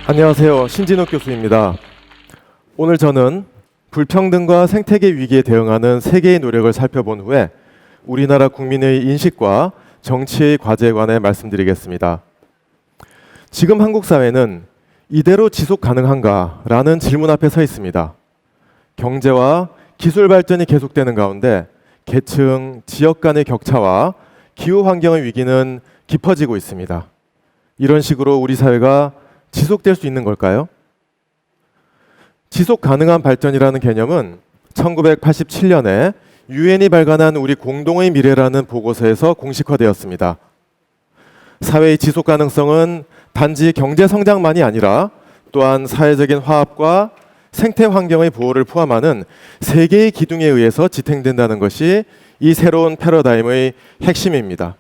안녕하세요. 신진욱 교수입니다. 오늘 저는 불평등과 생태계 위기에 대응하는 세계의 노력을 살펴본 후에 우리나라 국민의 인식과 정치의 과제에 관해 말씀드리겠습니다. 지금 한국 사회는 이대로 지속 가능한가라는 질문 앞에 서 있습니다. 경제와 기술 발전이 계속되는 가운데 계층, 지역 간의 격차와 기후 환경의 위기는 깊어지고 있습니다. 이런 식으로 우리 사회가 지속될 수 있는 걸까요? 지속 가능한 발전이라는 개념은 1987년에 유엔이 발간한 우리 공동의 미래라는 보고서에서 공식화되었습니다. 사회의 지속 가능성은 단지 경제 성장만이 아니라 또한 사회적인 화합과 생태 환경의 보호를 포함하는 세 개의 기둥에 의해서 지탱된다는 것이 이 새로운 패러다임의 핵심입니다.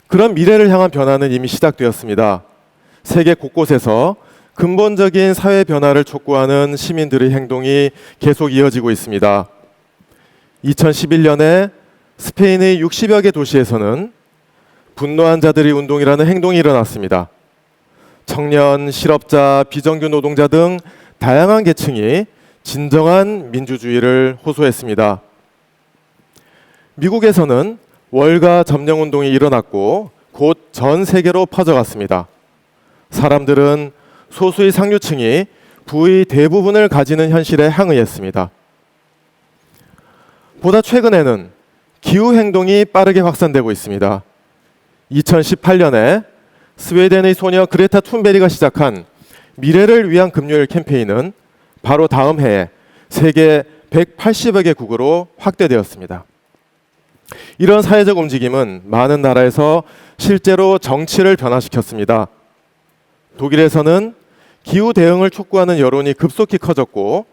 그런 미래를 향한 변화는 이미 시작되었습니다. 세계 곳곳에서 근본적인 사회 변화를 촉구하는 시민들의 행동이 계속 이어지고 있습니다. 2011년에 스페인의 60여 개 도시에서는 분노한 자들의 운동이라는 행동이 일어났습니다. 청년, 실업자, 비정규 노동자 등 다양한 계층이 진정한 민주주의를 호소했습니다. 미국에서는 월가 점령 운동이 일어났고 곧 전 세계로 퍼져갔습니다. 사람들은 소수의 상류층이 부의 대부분을 가지는 현실에 항의했습니다. 보다 최근에는 기후행동이 빠르게 확산되고 있습니다. 2018년에 스웨덴의 소녀 그레타 툰베리가 시작한 미래를 위한 금요일 캠페인은 바로 다음 해에 세계 180여 개국으로 확대되었습니다. 이런 사회적 움직임은 많은 나라에서 실제로 정치를 변화시켰습니다. 독일에서는 기후 대응을 촉구하는 여론이 급속히 커졌고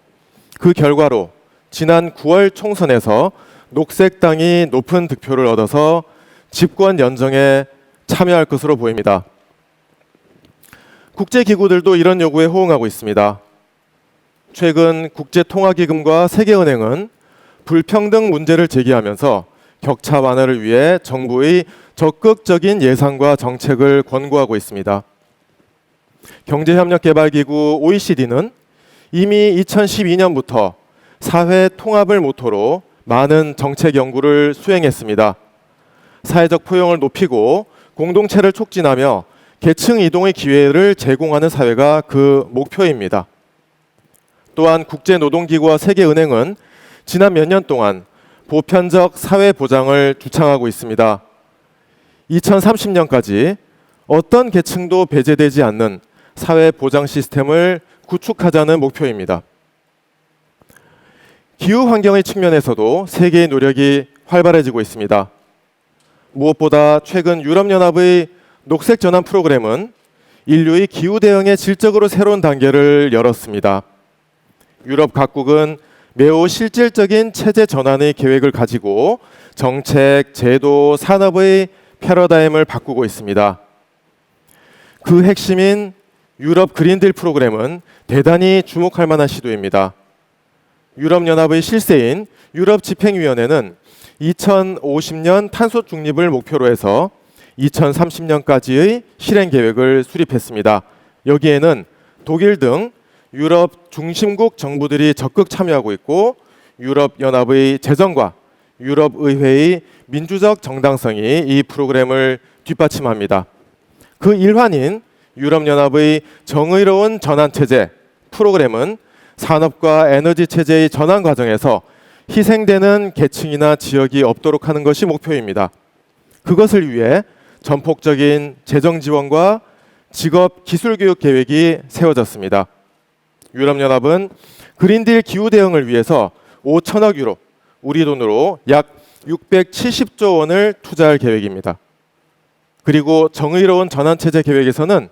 그 결과로 지난 9월 총선에서 녹색당이 높은 득표를 얻어서 집권 연정에 참여할 것으로 보입니다. 국제기구들도 이런 요구에 호응하고 있습니다. 최근 국제통화기금과 세계은행은 불평등 문제를 제기하면서 격차 완화를 위해 정부의 적극적인 예산과 정책을 권고하고 있습니다. 경제협력개발기구 OECD는 이미 2012년부터 사회 통합을 모토로 많은 정책 연구를 수행했습니다. 사회적 포용을 높이고 공동체를 촉진하며 계층 이동의 기회를 제공하는 사회가 그 목표입니다. 또한 국제노동기구와 세계은행은 지난 몇 년 동안 보편적 사회 보장을 주창하고 있습니다. 2030년까지 어떤 계층도 배제되지 않는 사회 보장 시스템을 구축하자는 목표입니다. 기후 환경의 측면에서도 세계의 노력이 활발해지고 있습니다. 무엇보다 최근 유럽연합의 녹색 전환 프로그램은 인류의 기후 대응에 질적으로 새로운 단계를 열었습니다. 유럽 각국은 매우 실질적인 체제 전환의 계획을 가지고 정책, 제도, 산업의 패러다임을 바꾸고 있습니다. 그 핵심인 유럽 그린딜 프로그램은 대단히 주목할 만한 시도입니다. 유럽연합의 실세인 유럽집행위원회는 2050년 탄소 중립을 목표로 해서 2030년까지의 실행 계획을 수립했습니다. 여기에는 독일 등 유럽 중심국 정부들이 적극 참여하고 있고 유럽연합의 재정과 유럽의회의 민주적 정당성이 이 프로그램을 뒷받침합니다. 그 일환인 유럽연합의 정의로운 전환체제 프로그램은 산업과 에너지 체제의 전환 과정에서 희생되는 계층이나 지역이 없도록 하는 것이 목표입니다. 그것을 위해 전폭적인 재정 지원과 직업 기술 교육 계획이 세워졌습니다. 유럽연합은 그린딜 기후 대응을 위해서 5천억 유로, 우리 돈으로 약 670조 원을 투자할 계획입니다. 그리고 정의로운 전환체제 계획에서는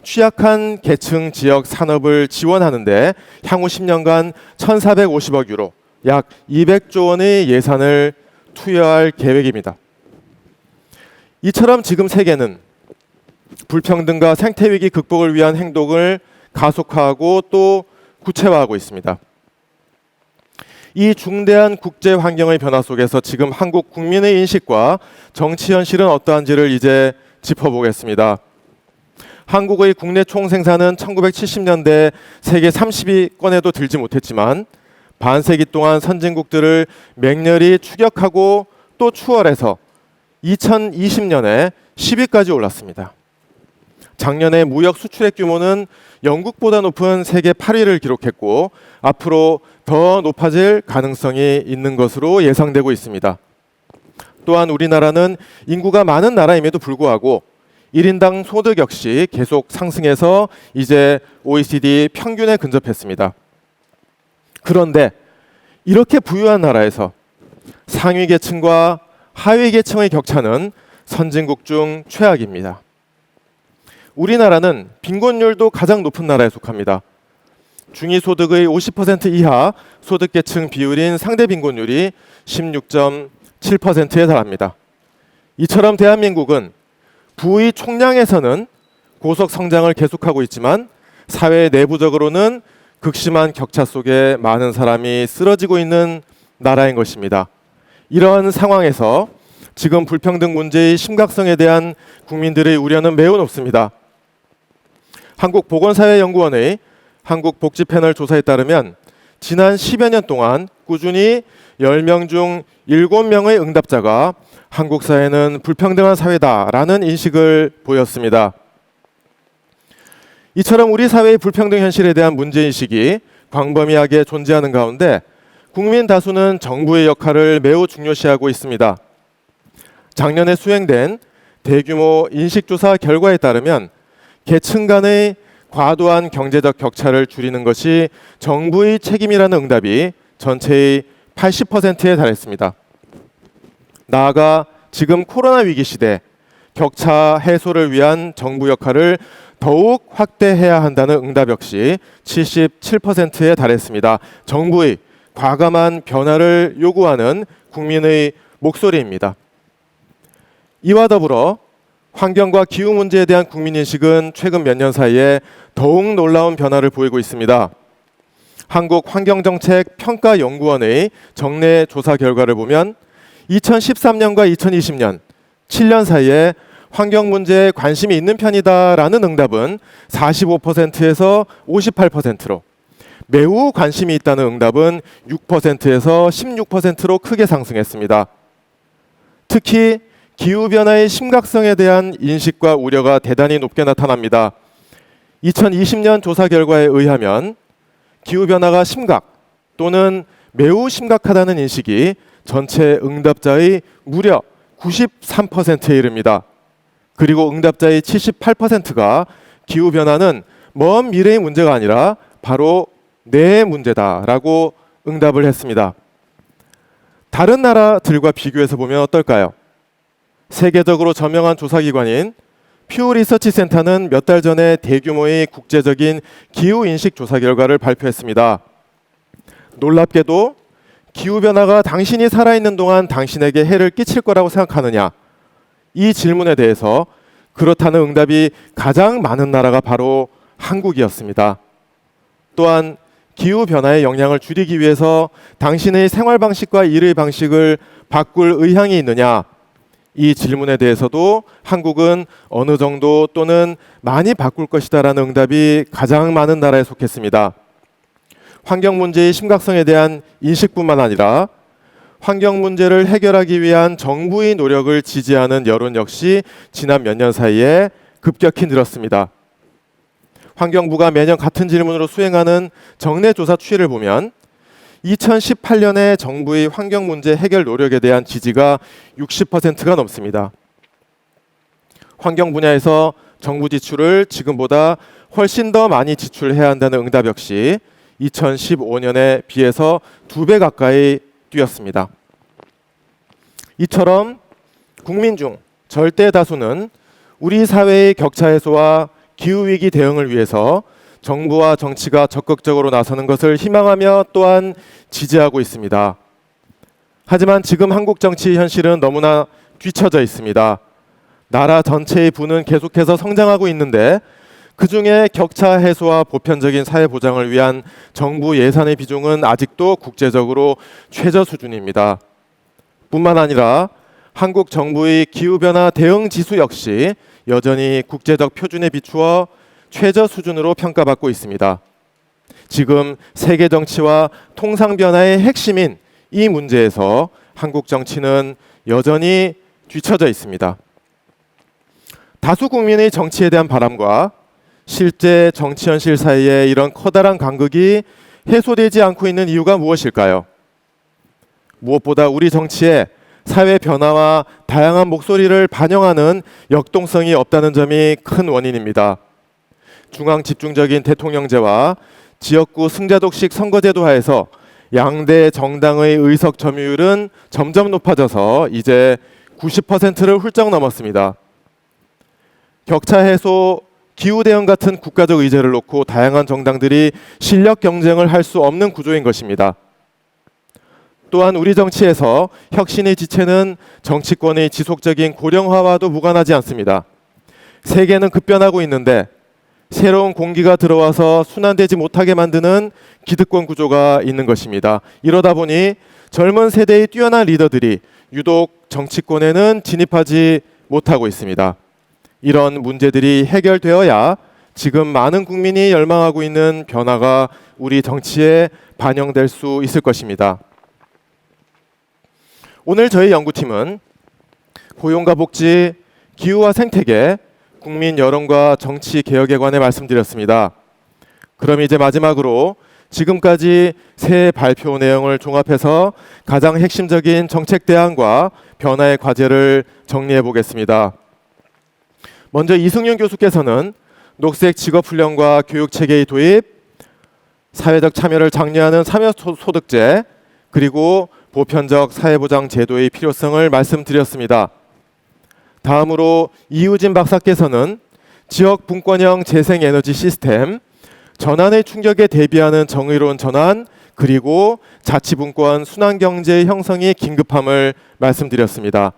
취약한 계층 지역 산업을 지원하는 데 향후 10년간 1,450억 유로, 약 200조 원의 예산을 투여할 계획입니다. 이처럼 지금 세계는 불평등과 생태위기 극복을 위한 행동을 가속화하고 또 구체화하고 있습니다. 이 중대한 국제 환경의 변화 속에서 지금 한국 국민의 인식과 정치 현실은 어떠한지를 이제 짚어보겠습니다. 한국의 국내 총생산은 1970년대 세계 30위권에도 들지 못했지만 반세기 동안 선진국들을 맹렬히 추격하고 또 추월해서 2020년에 10위까지 올랐습니다. 작년에 무역 수출액 규모는 영국보다 높은 세계 8위를 기록했고 앞으로 더 높아질 가능성이 있는 것으로 예상되고 있습니다. 또한 우리나라는 인구가 많은 나라임에도 불구하고 1인당 소득 역시 계속 상승해서 이제 OECD 평균에 근접했습니다. 그런데 이렇게 부유한 나라에서 상위 계층과 하위 계층의 격차는 선진국 중 최악입니다. 우리나라는 빈곤율도 가장 높은 나라에 속합니다. 중위소득의 50% 이하 소득계층 비율인 상대 빈곤율이 16.7%에 달합니다. 이처럼 대한민국은 부의 총량에서는 고속 성장을 계속하고 있지만 사회 내부적으로는 극심한 격차 속에 많은 사람이 쓰러지고 있는 나라인 것입니다. 이러한 상황에서 지금 불평등 문제의 심각성에 대한 국민들의 우려는 매우 높습니다. 한국보건사회연구원의 한국복지패널 조사에 따르면 지난 10여 년 동안 꾸준히 10명 중 7명의 응답자가 한국 사회는 불평등한 사회다라는 인식을 보였습니다. 이처럼 우리 사회의 불평등 현실에 대한 문제인식이 광범위하게 존재하는 가운데 국민 다수는 정부의 역할을 매우 중요시하고 있습니다. 작년에 수행된 대규모 인식조사 결과에 따르면 계층 간의 과도한 경제적 격차를 줄이는 것이 정부의 책임이라는 응답이 전체의 80%에 달했습니다. 나아가 지금 코로나 위기 시대 격차 해소를 위한 정부 역할을 더욱 확대해야 한다는 응답 역시 77%에 달했습니다. 정부의 과감한 변화를 요구하는 국민의 목소리입니다. 이와 더불어 환경과 기후 문제에 대한 국민인식은 최근 몇 년 사이에 더욱 놀라운 변화를 보이고 있습니다. 한국환경정책평가연구원의 정례 조사 결과를 보면 2013년과 2020년 7년 사이에 환경 문제에 관심이 있는 편이다라는 응답은 45%에서 58%로 매우 관심이 있다는 응답은 6%에서 16%로 크게 상승했습니다. 특히 기후변화의 심각성에 대한 인식과 우려가 대단히 높게 나타납니다. 2020년 조사 결과에 의하면 기후변화가 심각 또는 매우 심각하다는 인식이 전체 응답자의 무려 93%에 이릅니다. 그리고 응답자의 78%가 기후변화는 먼 미래의 문제가 아니라 바로 내 문제다라고 응답을 했습니다. 다른 나라들과 비교해서 보면 어떨까요? 세계적으로 저명한 조사기관인 퓨 리서치 센터는 몇 달 전에 대규모의 국제적인 기후인식 조사 결과를 발표했습니다. 놀랍게도 기후변화가 당신이 살아있는 동안 당신에게 해를 끼칠 거라고 생각하느냐? 이 질문에 대해서 그렇다는 응답이 가장 많은 나라가 바로 한국이었습니다. 또한 기후변화의 영향을 줄이기 위해서 당신의 생활 방식과 일의 방식을 바꿀 의향이 있느냐? 이 질문에 대해서도 한국은 어느 정도 또는 많이 바꿀 것이다라는 응답이 가장 많은 나라에 속했습니다. 환경 문제의 심각성에 대한 인식뿐만 아니라 환경 문제를 해결하기 위한 정부의 노력을 지지하는 여론 역시 지난 몇 년 사이에 급격히 늘었습니다. 환경부가 매년 같은 질문으로 수행하는 정례 조사 추이를 보면 2018년에 정부의 환경 문제 해결 노력에 대한 지지가 60%가 넘습니다. 환경 분야에서 정부 지출을 지금보다 훨씬 더 많이 지출해야 한다는 응답 역시 2015년에 비해서 2배 가까이 뛰었습니다. 이처럼 국민 중 절대 다수는 우리 사회의 격차 해소와 기후위기 대응을 위해서 정부와 정치가 적극적으로 나서는 것을 희망하며 또한 지지하고 있습니다. 하지만 지금 한국 정치 현실은 너무나 뒤처져 있습니다. 나라 전체의 부는 계속해서 성장하고 있는데 그중에 격차 해소와 보편적인 사회 보장을 위한 정부 예산의 비중은 아직도 국제적으로 최저 수준입니다. 뿐만 아니라 한국 정부의 기후변화 대응 지수 역시 여전히 국제적 표준에 비추어 최저 수준으로 평가받고 있습니다. 지금 세계 정치와 통상 변화의 핵심인 이 문제에서 한국 정치는 여전히 뒤처져 있습니다. 다수 국민의 정치에 대한 바람과 실제 정치 현실 사이에 이런 커다란 간극이 해소되지 않고 있는 이유가 무엇일까요? 무엇보다 우리 정치에 사회 변화와 다양한 목소리를 반영하는 역동성이 없다는 점이 큰 원인입니다. 중앙 집중적인 대통령제와 지역구 승자독식 선거제도 하에서 양대 정당의 의석 점유율은 점점 높아져서 이제 90%를 훌쩍 넘었습니다. 격차 해소, 기후 대응 같은 국가적 의제를 놓고 다양한 정당들이 실력 경쟁을 할 수 없는 구조인 것입니다. 또한 우리 정치에서 혁신의 지체는 정치권의 지속적인 고령화와도 무관하지 않습니다. 세계는 급변하고 있는데 새로운 공기가 들어와서 순환되지 못하게 만드는 기득권 구조가 있는 것입니다. 이러다 보니 젊은 세대의 뛰어난 리더들이 유독 정치권에는 진입하지 못하고 있습니다. 이런 문제들이 해결되어야 지금 많은 국민이 열망하고 있는 변화가 우리 정치에 반영될 수 있을 것입니다. 오늘 저희 연구팀은 고용과 복지, 기후와 생태계, 국민 여론과 정치 개혁에 관해 말씀드렸습니다. 그럼 이제 마지막으로 지금까지 새 발표 내용을 종합해서 가장 핵심적인 정책 대안과 변화의 과제를 정리해 보겠습니다. 먼저 이승윤 교수께서는 녹색 직업훈련과 교육체계의 도입, 사회적 참여를 장려하는 참여소득제, 그리고 보편적 사회보장 제도의 필요성을 말씀드렸습니다. 다음으로 이우진 박사께서는 지역 분권형 재생에너지 시스템, 전환의 충격에 대비하는 정의로운 전환, 그리고 자치분권 순환경제의 형성이 긴급함을 말씀드렸습니다.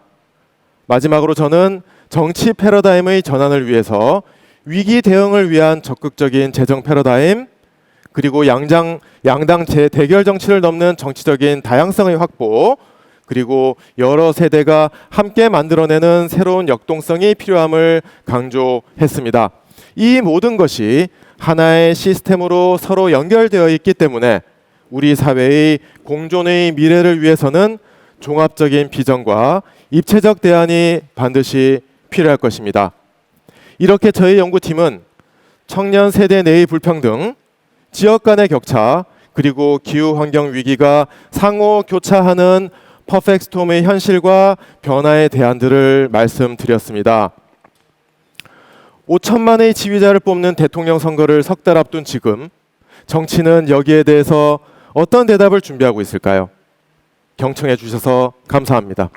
마지막으로 저는 정치 패러다임의 전환을 위해서 위기 대응을 위한 적극적인 재정 패러다임, 그리고 양당 대결 정치를 넘는 정치적인 다양성의 확보, 그리고 여러 세대가 함께 만들어내는 새로운 역동성이 필요함을 강조했습니다. 이 모든 것이 하나의 시스템으로 서로 연결되어 있기 때문에 우리 사회의 공존의 미래를 위해서는 종합적인 비전과 입체적 대안이 반드시 필요할 것입니다. 이렇게 저희 연구팀은 청년 세대 내의 불평등, 지역 간의 격차, 그리고 기후 환경 위기가 상호 교차하는 퍼펙트 스톰의 현실과 변화의 대안들을 말씀드렸습니다. 5천만의 지휘자를 뽑는 대통령 선거를 석 달 앞둔 지금 정치는 여기에 대해서 어떤 대답을 준비하고 있을까요? 경청해 주셔서 감사합니다.